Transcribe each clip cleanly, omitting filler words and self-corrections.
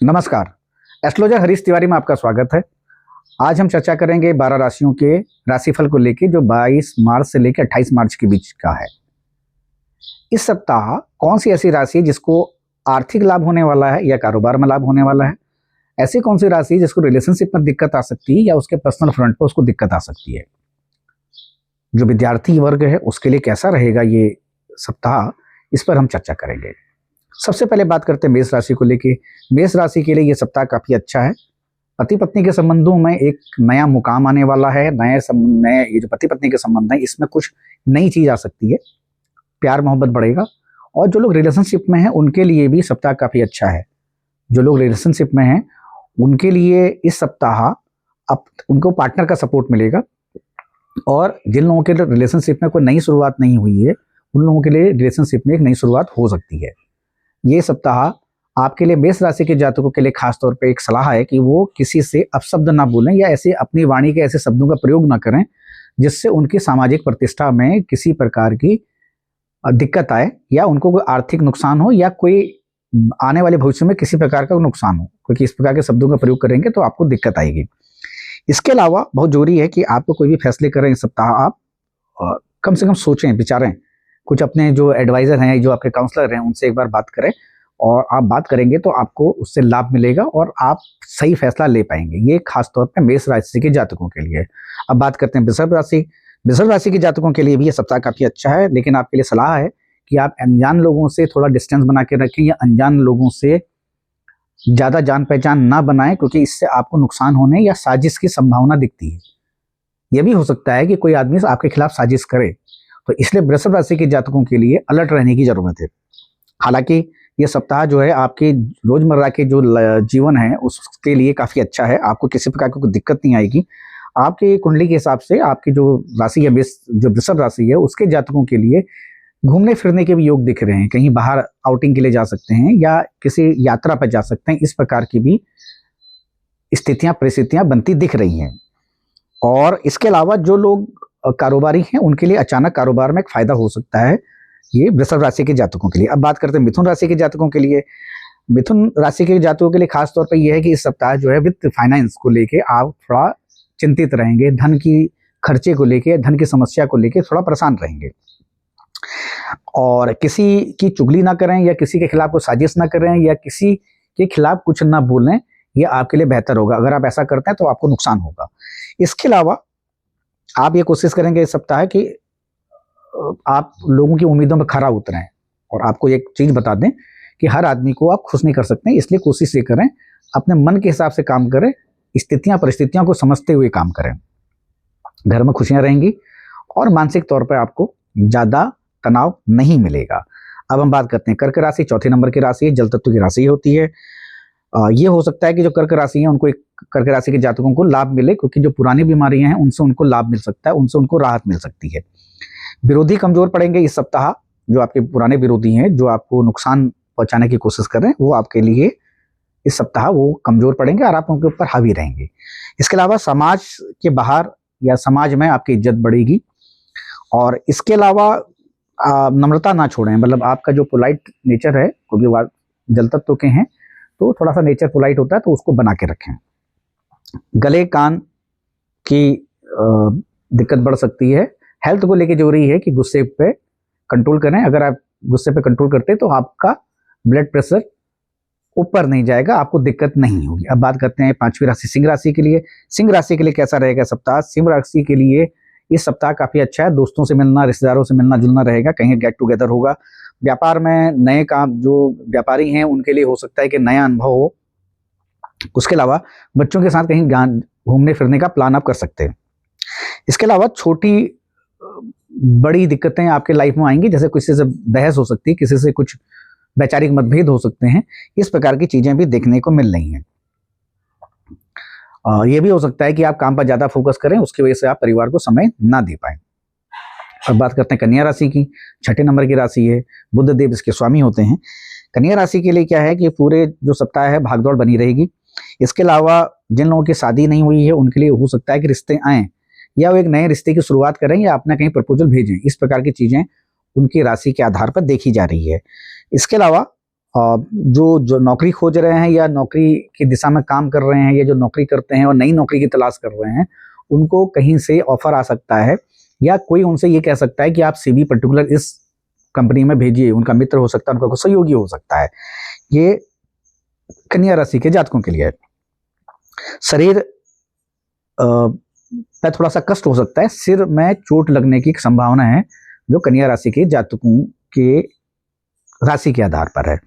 नमस्कार। एस्ट्रोलॉजर हरीश तिवारी में आपका स्वागत है। आज हम चर्चा करेंगे 12 राशियों के राशिफल को लेकर, जो 22 मार्च से लेकर 28 मार्च के बीच का है। इस सप्ताह कौन सी ऐसी राशि है जिसको आर्थिक लाभ होने वाला है या कारोबार में लाभ होने वाला है? ऐसी कौन सी राशि है जिसको रिलेशनशिप में दिक्कत आ सकती है या उसके पर्सनल फ्रंट पर उसको दिक्कत आ सकती है? जो विद्यार्थी वर्ग है उसके लिए कैसा रहेगा ये सप्ताह, इस पर हम चर्चा करेंगे। सबसे पहले बात करते हैं मेष राशि को लेके। मेष राशि के लिए ये सप्ताह काफी अच्छा है। पति पत्नी के संबंधों में एक नया मुकाम आने वाला है। नए ये जो पति पत्नी के संबंध है इसमें कुछ नई चीज आ सकती है। प्यार मोहब्बत बढ़ेगा। और जो लोग रिलेशनशिप में हैं उनके लिए भी सप्ताह काफी अच्छा है। जो लोग रिलेशनशिप में हैं उनके लिए इस सप्ताह अब उनको पार्टनर का सपोर्ट मिलेगा। और जिन लोगों के रिलेशनशिप में कोई नई शुरुआत नहीं हुई है उन लोगों के लिए रिलेशनशिप में एक नई शुरुआत हो सकती है। ये सप्ताह आपके लिए मेष राशि के जातकों के लिए खास तौर पे एक सलाह है कि वो किसी से अपशब्द ना बोलें या ऐसे अपनी वाणी के ऐसे शब्दों का प्रयोग ना करें जिससे उनकी सामाजिक प्रतिष्ठा में किसी प्रकार की दिक्कत आए या उनको कोई आर्थिक नुकसान हो या कोई आने वाले भविष्य में किसी प्रकार का नुकसान हो, क्योंकि इस प्रकार के शब्दों का प्रयोग करेंगे तो आपको दिक्कत आएगी। इसके अलावा बहुत जरूरी है कि आपको कोई भी फैसले करें इस सप्ताह आप कम से कम सोचें, विचारें। कुछ अपने जो एडवाइजर हैं, जो आपके काउंसलर हैं, उनसे एक बार बात करें। और आप बात करेंगे तो आपको उससे लाभ मिलेगा और आप सही फैसला ले पाएंगे। ये खास तौर पे मेष राशि के जातकों के लिए। अब बात करते हैं वृषभ राशि। वृषभ राशि के जातकों के लिए भी ये सप्ताह काफी अच्छा है, लेकिन आपके लिए सलाह है कि आप अनजान लोगों से थोड़ा डिस्टेंस बना के रखें या अनजान लोगों से ज्यादा जान पहचान ना बनाएं, क्योंकि इससे आपको नुकसान होने या साजिश की संभावना दिखती है। यह भी हो सकता है कि कोई आदमी आपके खिलाफ साजिश करे, तो इसलिए वृषभ राशि के जातकों के लिए अलर्ट रहने की जरूरत है। हालांकि ये सप्ताह जो है आपके रोजमर्रा के जो जीवन है उसके लिए काफी अच्छा है। आपको किसी प्रकार की कोई दिक्कत नहीं आएगी। आपके कुंडली के हिसाब से आपकी जो राशि है, जो वृषभ राशि है, उसके जातकों के लिए घूमने फिरने के भी योग दिख रहे हैं। कहीं बाहर आउटिंग के लिए जा सकते हैं या किसी यात्रा पर जा सकते हैं। इस प्रकार की भी स्थितियां परिस्थितियां बनती दिख रही हैं। और इसके अलावा जो लोग कारोबारी हैं उनके लिए अचानक कारोबार में एक फायदा हो सकता है, ये वृषभ राशि के जातकों के लिए। अब बात करते हैं मिथुन राशि के जातकों के लिए। मिथुन राशि के जातकों के लिए खास तौर पर यह है कि इस सप्ताह जो है वित्त फाइनेंस को लेके आप थोड़ा चिंतित रहेंगे। धन की खर्चे को लेके, धन की समस्या को लेके थोड़ा परेशान रहेंगे। और किसी की चुगली ना करें या किसी के खिलाफ कोई साजिश ना करें या किसी के खिलाफ कुछ ना बोलें, ये आपके लिए बेहतर होगा। अगर आप ऐसा करते हैं तो आपको नुकसान होगा। इसके अलावा आप ये कोशिश करेंगे इस सप्ताह कि आप लोगों की उम्मीदों पर खरा उतरें। और आपको एक चीज बता दें कि हर आदमी को आप खुश नहीं कर सकते, इसलिए कोशिश ये करें अपने मन के हिसाब से काम करें, स्थितियां परिस्थितियों को समझते हुए काम करें। घर में खुशियां रहेंगी और मानसिक तौर पर आपको ज्यादा तनाव नहीं मिलेगा। अब हम बात करते हैं कर्क राशि। चौथे नंबर की राशि है, जल तत्व की राशि होती है। ये हो सकता है कि जो कर्क राशि है उनको कर्क राशि के जातकों को लाभ मिले, क्योंकि जो पुरानी बीमारियां हैं उनसे उनको लाभ मिल सकता है, उनसे उनको राहत मिल सकती है। विरोधी कमजोर पड़ेंगे इस सप्ताह। जो आपके पुराने विरोधी हैं, जो आपको नुकसान पहुंचाने की कोशिश कर रहे हैं, वो आपके लिए इस सप्ताह वो कमजोर पड़ेंगे और आप उनके ऊपर हावी रहेंगे। इसके अलावा समाज के बाहर या समाज में आपकी इज्जत बढ़ेगी। और इसके अलावा नम्रता ना छोड़ें, मतलब आपका जो पोलाइट नेचर है, क्योंकि जल तत्व के हैं तो थोड़ा सा नेचर पोलाइट होता है, तो उसको बना के रखें। गले कान की दिक्कत बढ़ सकती है। हेल्थ को लेके जरूरी है कि गुस्से पे कंट्रोल करें। अगर आप गुस्से पे कंट्रोल करते हैं तो आपका ब्लड प्रेशर ऊपर नहीं जाएगा, आपको दिक्कत नहीं होगी। अब बात करते हैं पांचवी राशि सिंह राशि के लिए। सिंह राशि के लिए कैसा रहेगा सप्ताह? सिंह राशि के लिए इस सप्ताह काफी अच्छा है। दोस्तों से मिलना, रिश्तेदारों से मिलना जुलना रहेगा, कहीं गेट टुगेदर होगा। व्यापार में नए काम, जो व्यापारी हैं उनके लिए हो सकता है कि नया अनुभव हो। उसके अलावा बच्चों के साथ कहीं घूमने फिरने का प्लान आप कर सकते हैं। इसके अलावा छोटी बड़ी दिक्कतें आपके लाइफ में आएंगी, जैसे किसी से बहस हो सकती है, किसी से कुछ वैचारिक मतभेद हो सकते हैं। इस प्रकार की चीजें भी देखने को मिल रही हैं। यह भी हो सकता है कि आप काम पर ज्यादा फोकस करें, उसकी वजह से आप परिवार को समय ना दे पाए। अब बात करते हैं कन्या राशि की। छठे नंबर की राशि है, बुध देव इसके स्वामी होते हैं। कन्या राशि के लिए क्या है कि पूरे जो सप्ताह है भागदौड़ बनी रहेगी। इसके अलावा जिन लोगों की शादी नहीं हुई है उनके लिए हो सकता है कि रिश्ते आए या वो एक नए रिश्ते की शुरुआत करें या अपना कहीं प्रपोजल भेजें। इस प्रकार की चीजें उनकी राशि के आधार पर देखी जा रही है। इसके अलावा जो जो नौकरी खोज रहे हैं या नौकरी की दिशा में काम कर रहे हैं या जो नौकरी करते हैं और नई नौकरी की तलाश कर रहे हैं, उनको कहीं से ऑफर आ सकता है या कोई उनसे ये कह सकता है कि आप सीवी पर्टिकुलर इस कंपनी में भेजिए। उनका मित्र हो सकता है, उनका कोई सहयोगी हो सकता है। ये कन्या राशि के जातकों के लिए है। शरीर में थोड़ा सा कष्ट हो सकता है, सिर में चोट लगने की संभावना है, जो कन्या राशि के जातकों के राशि के आधार पर है।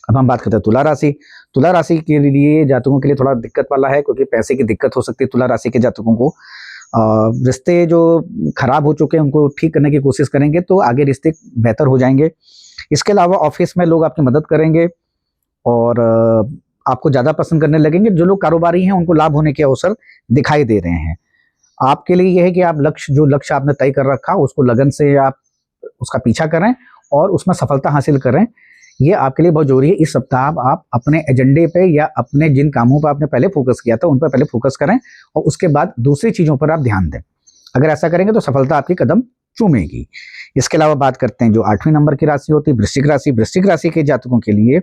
अब हम बात करते हैं तुला राशि। तुला राशि के लिए जातकों के लिए थोड़ा दिक्कत वाला है, क्योंकि पैसे की दिक्कत हो सकती है तुला राशि के जातकों को। रिश्ते जो खराब हो चुके हैं उनको ठीक करने की कोशिश करेंगे तो आगे रिश्ते बेहतर हो जाएंगे। इसके अलावा ऑफिस में लोग आपकी मदद करेंगे और आपको ज़्यादा पसंद करने लगेंगे। जो लोग कारोबारी हैं उनको लाभ होने के अवसर दिखाई दे रहे हैं। आपके लिए यह है कि आप जो लक्ष्य आपने तय कर रखा उसको लगन से आप उसका पीछा करें और उसमें सफलता हासिल करें। ये आपके लिए बहुत जरूरी है। इस सप्ताह आप अपने एजेंडे पे या अपने जिन कामों पर आपने पहले फोकस किया था उन पर पहले फोकस करें और उसके बाद दूसरी चीज़ों पर आप ध्यान दें। अगर ऐसा करेंगे तो सफलता आपकी कदम चूमेगी। इसके अलावा बात करते हैं जो 8वीं नंबर की राशि होती है वृश्चिक राशि। वृश्चिक राशि के जातकों के लिए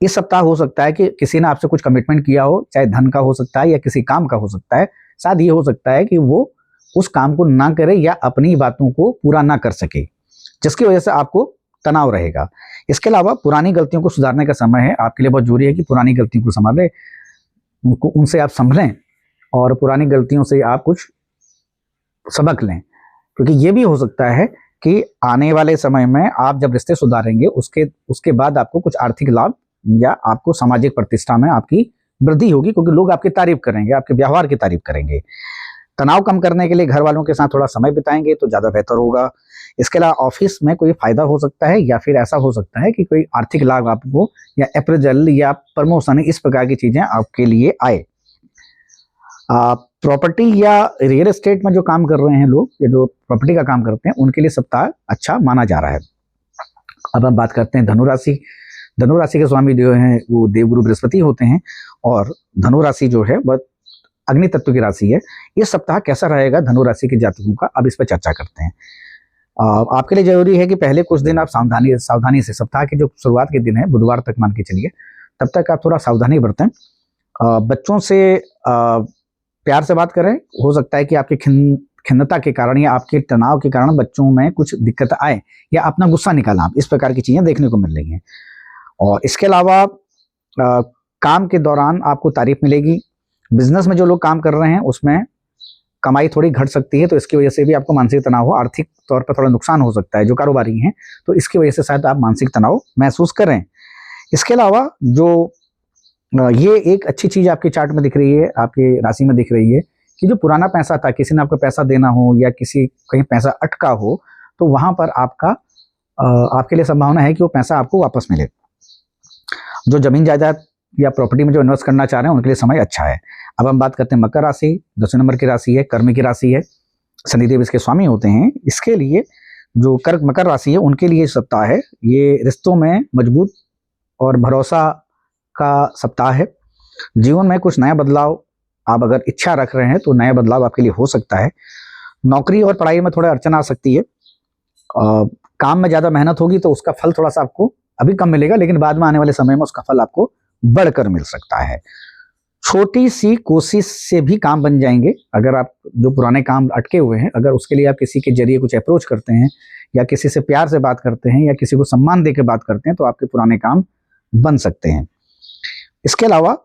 इस सप्ताह हो सकता है कि किसी ने आपसे कुछ कमिटमेंट किया हो, चाहे धन का हो सकता है या किसी काम का हो सकता है। शायद ये हो सकता है कि वो उस काम को ना करे या अपनी बातों को पूरा ना कर सके, जिसकी वजह से आपको तनाव रहेगा। इसके अलावा पुरानी गलतियों को सुधारने का समय है। आपके लिए बहुत जरूरी है कि पुरानी गलतियों को संभालें, उनसे आप संभलें और पुरानी गलतियों से आप कुछ सबक लें, क्योंकि ये भी हो सकता है कि आने वाले समय में आप जब रिश्ते सुधारेंगे उसके बाद आपको कुछ आर्थिक लाभ या आपको सामाजिक प्रतिष्ठा में आपकी वृद्धि होगी, क्योंकि लोग आपकी तारीफ करेंगे, आपके व्यवहार की तारीफ करेंगे। तनाव कम करने के लिए घर वालों के साथ थोड़ा समय बिताएंगे तो ज़्यादा बेहतर होगा। इसके अलावा ऑफिस में कोई फायदा हो सकता है या फिर ऐसा हो सकता है कि कोई आर्थिक लाभ आपको या अप्रेजल या प्रमोशन, इस प्रकार की चीज़ें आपके लिए आए। प्रॉपर्टी या रियल एस्टेट में जो काम कर रहे हैं लोग, ये जो प्रॉपर्टी का काम करते हैं, उनके लिए सप्ताह अच्छा माना जा रहा है। अब हम बात करते हैं धनु राशि। धनु राशि के स्वामी जो हैं वो देवगुरु बृहस्पति होते हैं और धनु राशि जो है वह अग्नि तत्व की राशि है। ये सप्ताह कैसा रहेगा धनु राशि के जातकों का, अब इस पर चर्चा करते हैं। आपके लिए जरूरी है कि पहले कुछ दिन आप सावधानी से, सप्ताह की जो शुरुआत के दिन है बुधवार तक मान के चलिए, तब तक आप थोड़ा सावधानी बरतें। बच्चों से प्यार से बात करें। हो सकता है कि आपकी खिन्नता के कारण या आपके तनाव के कारण बच्चों में कुछ दिक्कत आए या अपना गुस्सा निकालना, इस प्रकार की चीजें देखने को मिल रही हैं। और इसके अलावा काम के दौरान आपको तारीफ मिलेगी। बिजनेस में जो लोग काम कर रहे हैं उसमें कमाई थोड़ी घट सकती है, तो इसकी वजह से भी आपको मानसिक तनाव हो, आर्थिक तौर पर थोड़ा नुकसान हो सकता है। जो कारोबारी हैं तो इसकी वजह से शायद आप मानसिक तनाव महसूस करें। इसके अलावा जो ये एक अच्छी चीज आपके चार्ट में दिख रही है, आपकी राशि में दिख रही है कि जो पुराना पैसा था, किसी ने आपको पैसा देना हो या किसी कहीं पैसा अटका हो, तो वहां पर आपके लिए संभावना है कि वो पैसा आपको वापस मिले। जो जमीन जायदाद या प्रॉपर्टी में जो इन्वेस्ट करना चाह रहे हैं उनके लिए समय अच्छा है। अब हम बात करते हैं मकर राशि। 10वें नंबर की राशि है, कर्म की राशि है, शनिदेव इसके स्वामी होते हैं। इसके लिए जो मकर राशि है उनके लिए सप्ताह है, ये रिश्तों में मजबूत और भरोसा का सप्ताह है। जीवन में कुछ नया बदलाव आप अगर इच्छा रख रहे हैं तो नया बदलाव आपके लिए हो सकता है। नौकरी और पढ़ाई में थोड़ा अड़चन आ सकती है। काम में ज़्यादा मेहनत होगी तो उसका फल थोड़ा सा आपको अभी कम मिलेगा, लेकिन बाद में आने वाले समय में उसका फल आपको बढ़कर मिल सकता है। छोटी सी कोशिश से भी काम बन जाएंगे। अगर आप जो पुराने काम अटके हुए हैं, अगर उसके लिए आप किसी के जरिए कुछ अप्रोच करते हैं या किसी से प्यार से बात करते हैं या किसी को सम्मान दे के बात करते हैं तो आपके पुराने काम बन सकते हैं। इसके अलावा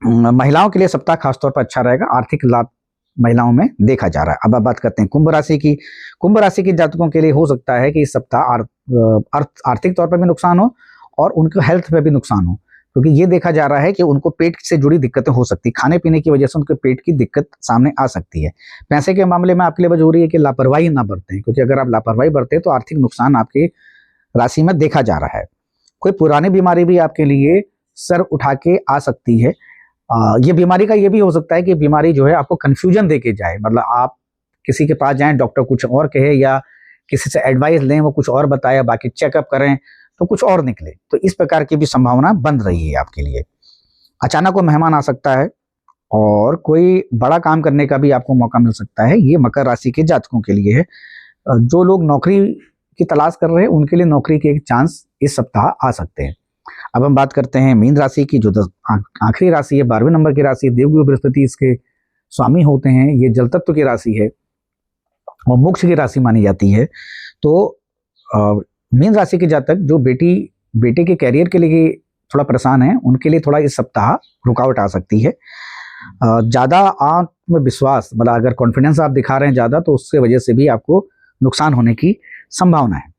महिलाओं के लिए सप्ताह खासतौर पर अच्छा रहेगा। आर्थिक लाभ महिलाओं में देखा जा रहा है। अब आप बात करते हैं कुंभ राशि की। कुंभ राशि के जातकों के लिए हो सकता है कि इस सप्ताह आर्थिक तौर पर भी नुकसान हो और उनके हेल्थ पे भी नुकसान हो, क्योंकि ये देखा जा रहा है कि उनको पेट से जुड़ी दिक्कतें हो सकती, खाने पीने की वजह से उनके पेट की दिक्कत सामने आ सकती है। पैसे के मामले में आपके लिए जरूरी है कि लापरवाही ना बरतें, क्योंकि अगर आप लापरवाही बरतें तो आर्थिक नुकसान आपकी राशि में देखा जा रहा है। कोई पुरानी बीमारी भी आपके लिए सर उठा के आ सकती है। ये बीमारी का ये भी हो सकता है कि बीमारी जो है आपको कंफ्यूजन दे के जाए, मतलब आप किसी के पास जाएं, डॉक्टर कुछ और कहे या किसी से एडवाइस लें, वो कुछ और बताए, बाकी चेकअप करें तो कुछ और निकले। तो इस प्रकार की भी संभावना बन रही है आपके लिए। अचानक वो मेहमान आ सकता है और कोई बड़ा काम करने का भी आपको मौका मिल सकता है। ये मकर राशि के जातकों के लिए है। जो लोग नौकरी की तलाश कर रहे हैं उनके लिए नौकरी के एक चांस इस सप्ताह आ सकते हैं। अब हम बात करते हैं मीन राशि की, जो आखिरी राशि है, 12वें नंबर की राशि है। देवगुरु बृहस्पति इसके स्वामी होते हैं। ये जल तत्व की राशि है और मोक्ष की राशि मानी जाती है। तो मीन राशि के जातक जो बेटे के कैरियर के लिए थोड़ा परेशान है, उनके लिए थोड़ा इस सप्ताह रुकावट आ सकती है। ज़्यादा आत्मविश्वास, मतलब अगर कॉन्फिडेंस आप दिखा रहे हैं ज़्यादा, तो उसके वजह से भी आपको नुकसान होने की संभावना है।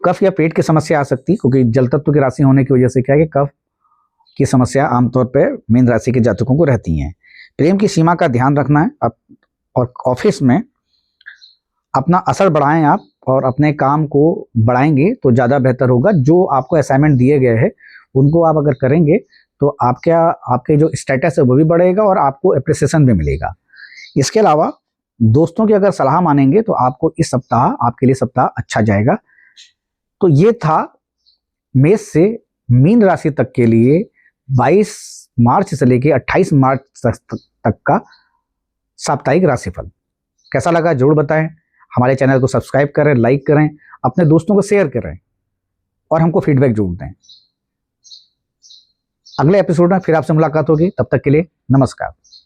कफ या पेट की समस्या आ सकती है, क्योंकि जल तत्व की राशि होने की वजह से क्या है कि कफ की समस्या आमतौर पर मीन राशि के जातकों को रहती हैं। प्रेम की सीमा का ध्यान रखना है और ऑफिस में अपना असर बढ़ाएं आप, और अपने काम को बढ़ाएंगे तो ज़्यादा बेहतर होगा। जो आपको असाइनमेंट दिए गए हैं उनको आप अगर करेंगे तो आपके जो स्टेटस है वो भी बढ़ेगा और आपको एप्रिसिएशन भी मिलेगा। इसके अलावा दोस्तों की अगर सलाह मानेंगे तो आपको इस सप्ताह, आपके लिए सप्ताह अच्छा जाएगा। तो ये था मेष से मीन राशि तक के लिए 22 मार्च से लेकर 28 मार्च तक का साप्ताहिक राशिफल। कैसा लगा जरूर बताएं। हमारे चैनल को सब्सक्राइब करें, लाइक करें, अपने दोस्तों को शेयर करें और हमको फीडबैक जरूर दें। अगले एपिसोड में फिर आपसे मुलाकात होगी। तब तक के लिए नमस्कार।